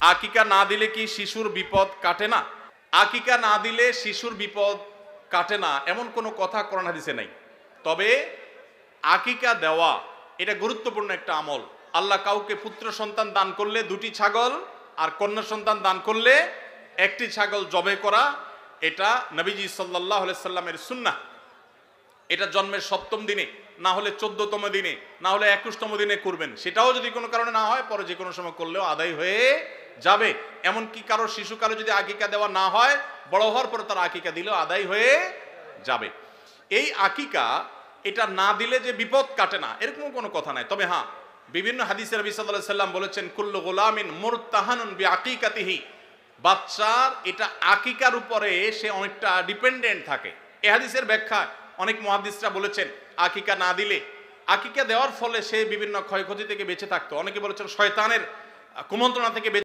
আকিকা না দিলে কি শিশুর বিপদ কাটে না? আকিকা না দিলে শিশুর বিপদ কাটে না এমন কোনো কথা কোরআন হাদিসে নাই। তবে আকিকা দেওয়া এটা গুরুত্বপূর্ণ একটা আমল। আল্লাহ কাউকে পুত্র সন্তান দান করলে 2টি ছাগল, আর কন্যা সন্তান দান করলে 1টি ছাগল জবে করা, এটা নবীজি সাল্লাল্লাহু আলাইহি সাল্লামের সুন্নাহ। এটা জন্মের 7ম দিনে, না হলে 14তম দিনে, না হলে 21তম দিনে করবেন। সেটাও যদি কোনো কারণে না হয়, পরে যে কোনো সময় করলেও আদায় হয়ে যাবে। এমনকি কারো শিশুকালে যদি আকিকা দেওয়া না হয়, বড় হওয়ার পরে তার আকিকা দিলেও আদায় হয়ে যাবে। এই আকিকা এটা না দিলে যে বিপদ কাটে না এরকম কোনো কথা নাই। তবে হ্যাঁ, বিভিন্ন হাদিসে নবী সাল্লাল্লাহু আলাইহি সাল্লাম বলেছেন, কুল্লু গুলামিন মুরতাহানুন বিআকিকাতিহি, বাচ্চার এটা আকিকার উপরে সে অনেকটা ডিপেন্ডেন্ট থাকে। এই হাদিসের ব্যাখ্যা অনেক মুহাদ্দিসরা বলেছেন, আকিকা না দিলে, আকিকা দেওয়ার ফলে সে বিভিন্ন ক্ষয়ক্ষতি থেকে বেঁচে থাকতো। অনেকে বলেছেন শয়তানের কুমন্ত্রণা থেকে